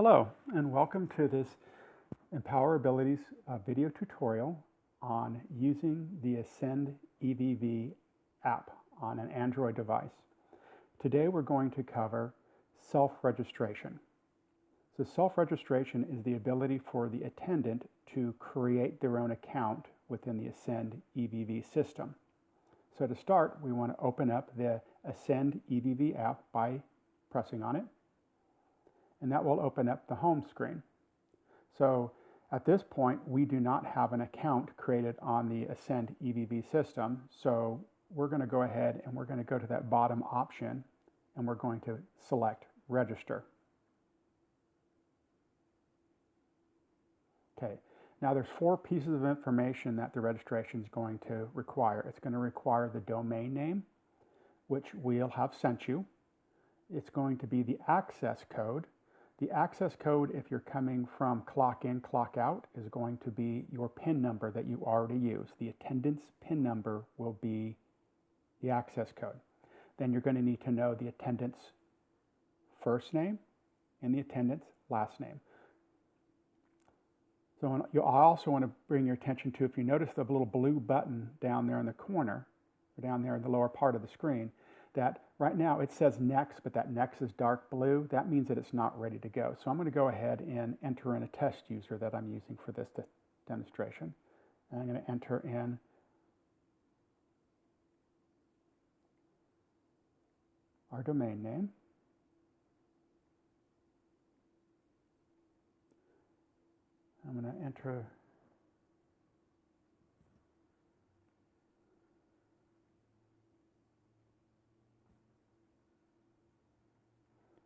Hello, and welcome to this Empower Abilities video tutorial on using the Ascend EVV app on an Android device. Today we're going to cover self-registration. So self-registration is the ability for the attendant to create their own account within the Ascend EVV system. So to start, we want to open up the Ascend EVV app by pressing on it, and that will open up the home screen. So at this point, we do not have an account created on the Ascend EVV system, so we're going to go ahead and we're going to go to that bottom option and we're going to select Register. Okay, now there's 4 pieces of information that the registration is going to require. It's going to require the domain name, which we'll have sent you. It's going to be the access code. The access code, if you're coming from clock in, clock out, is going to be your PIN number that you already use. The attendance PIN number will be the access code. Then you're going to need to know the attendant's first name and the attendant's last name. So I also want to bring your attention to, if you notice the little blue button down there in the corner, or down there in the lower part of the screen, that right now it says next, but that next is dark blue. That means that it's not ready to go. So I'm going to go ahead and enter in a test user that I'm using for this demonstration. And I'm going to enter in our domain name. I'm going to enter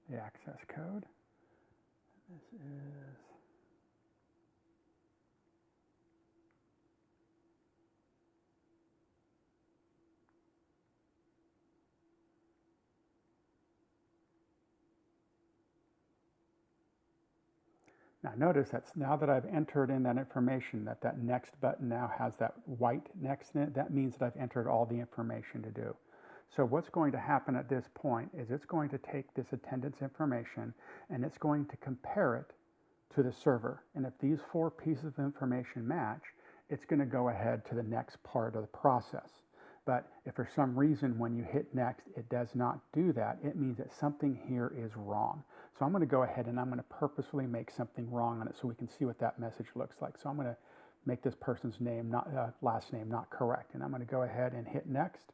the access code. This is now notice that now that I've entered in that information, that next button now has that white next in it. That means that I've entered all the information to do. So what's going to happen at this point is it's going to take this attendance information and it's going to compare it to the server. And if these 4 pieces of information match, it's going to go ahead to the next part of the process. But if for some reason when you hit next it does not do that, it means that something here is wrong. So I'm going to go ahead and I'm going to purposefully make something wrong on it so we can see what that message looks like. So I'm going to make this person's name last name not correct, and I'm going to go ahead and hit next.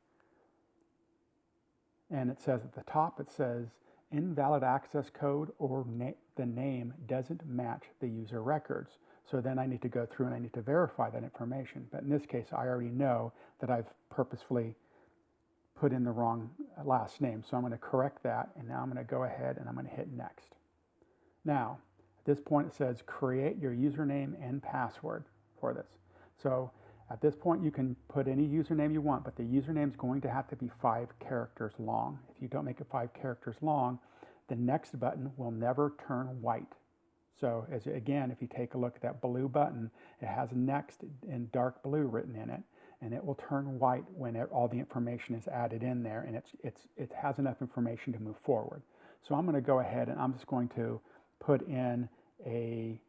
And it says at the top, it says invalid access code, or the name doesn't match the user records. So then I need to go through and I need to verify that information. But in this case, I already know that I've purposefully put in the wrong last name. So I'm going to correct that, and now I'm going to go ahead and I'm going to hit next. Now, at this point it says create your username and password for this. So at this point you can put any username you want, but the username is going to have to be 5 characters long. If you don't make it 5 characters long, the next button will never turn white. So again, if you take a look at that blue button, it has next in dark blue written in it, and it will turn white when all the information is added in there, and it has enough information to move forward. So I'm going to go ahead and I'm just going to put in a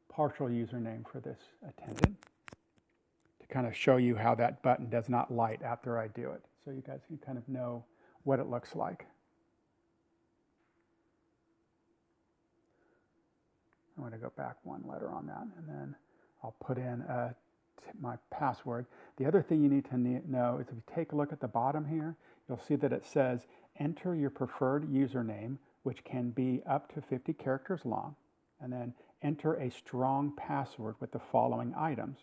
partial username for this attendant to kind of show you how that button does not light after I do it, so you guys can kind of know what it looks like. I'm going to go back 1 letter on that, and then I'll put in my password. The other thing you need to know is if you take a look at the bottom here, you'll see that it says enter your preferred username, which can be up to 50 characters long, and then enter a strong password with the following items.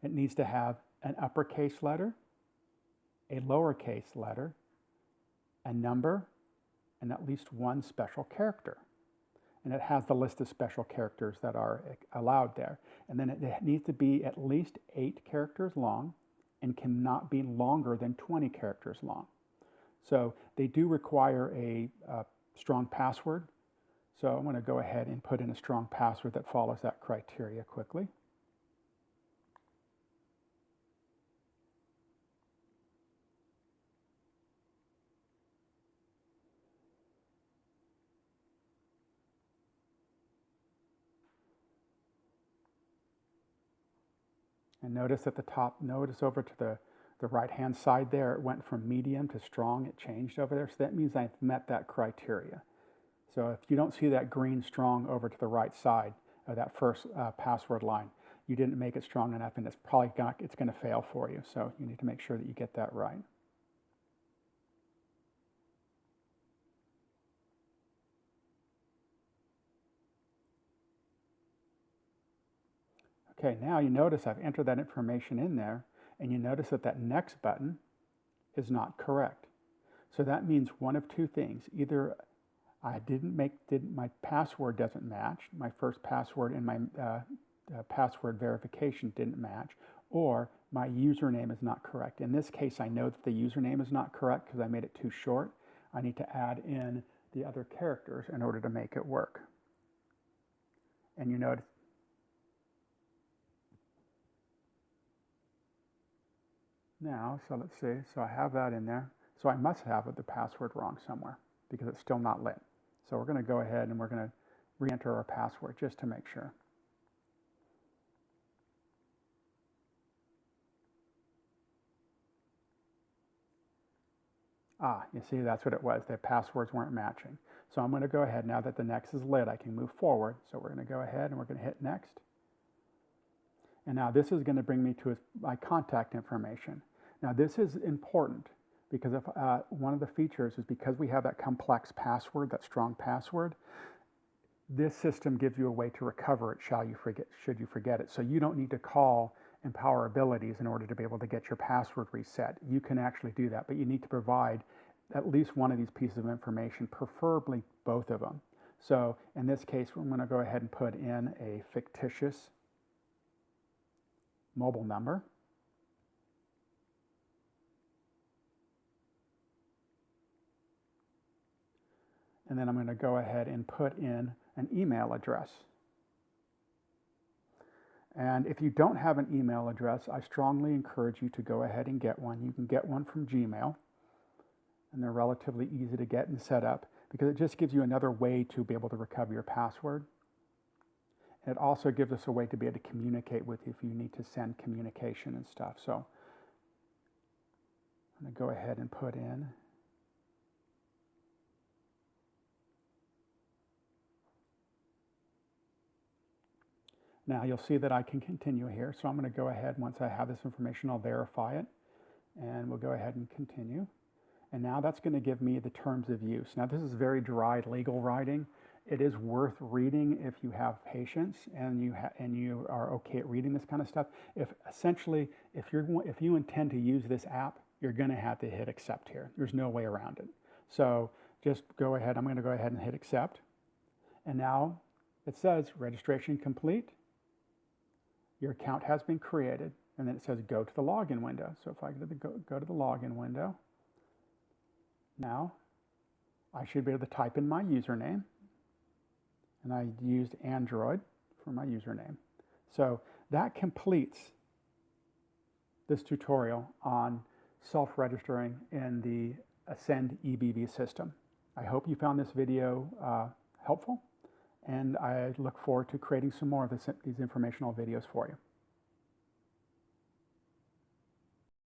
It needs to have an uppercase letter, a lowercase letter, a number, and at least 1 special character. And it has the list of special characters that are allowed there. And then it needs to be at least 8 characters long and cannot be longer than 20 characters long. So they do require a strong password. So I'm going to go ahead and put in a strong password that follows that criteria quickly. And notice at the top, notice over to the right-hand side there, it went from medium to strong. It changed over there. So that means I've met that criteria. So if you don't see that green strong over to the right side of that first password line, you didn't make it strong enough, and it's probably it's going to fail for you. So you need to make sure that you get that right. Okay, now you notice I've entered that information in there, and you notice that that next button is not correct. So that means one of two things. Either I my password doesn't match, my first password and my password verification didn't match, or my username is not correct. In this case, I know that the username is not correct because I made it too short. I need to add in the other characters in order to make it work. And you notice, now, so let's see, so I have that in there. So I must have the password wrong somewhere because it's still not lit. So we're going to go ahead and we're going to re-enter our password just to make sure. Ah, you see, that's what it was. The passwords weren't matching. So I'm going to go ahead, now that the next is lit, I can move forward. So we're going to go ahead and we're going to hit next. And now this is going to bring me to my contact information. Now this is important because if one of the features is because we have that complex password, that strong password, this system gives you a way to recover it should you forget it. So you don't need to call Empower Abilities in order to be able to get your password reset. You can actually do that, but you need to provide at least one of these pieces of information, preferably both of them. So in this case, I'm going to go ahead and put in a fictitious mobile number. And then I'm going to go ahead and put in an email address. And if you don't have an email address, I strongly encourage you to go ahead and get one. You can get one from Gmail, and they're relatively easy to get and set up because it just gives you another way to be able to recover your password. And it also gives us a way to be able to communicate with you if you need to send communication and stuff. So I'm going to go ahead and put in now you'll see that I can continue here. So I'm going to go ahead, once I have this information, I'll verify it. And we'll go ahead and continue. And now that's going to give me the terms of use. Now this is very dry legal writing. It is worth reading if you have patience and you are okay at reading this kind of stuff. If you intend to use this app, you're going to have to hit accept here. There's no way around it. So just go ahead. I'm going to go ahead and hit accept. And now it says registration complete. Your account has been created. And then it says go to the login window. So if I go to the login window, now I should be able to type in my username. And I used Android for my username. So that completes this tutorial on self-registering in the Ascend EVV system. I hope you found this video helpful, and I look forward to creating some more of these informational videos for you.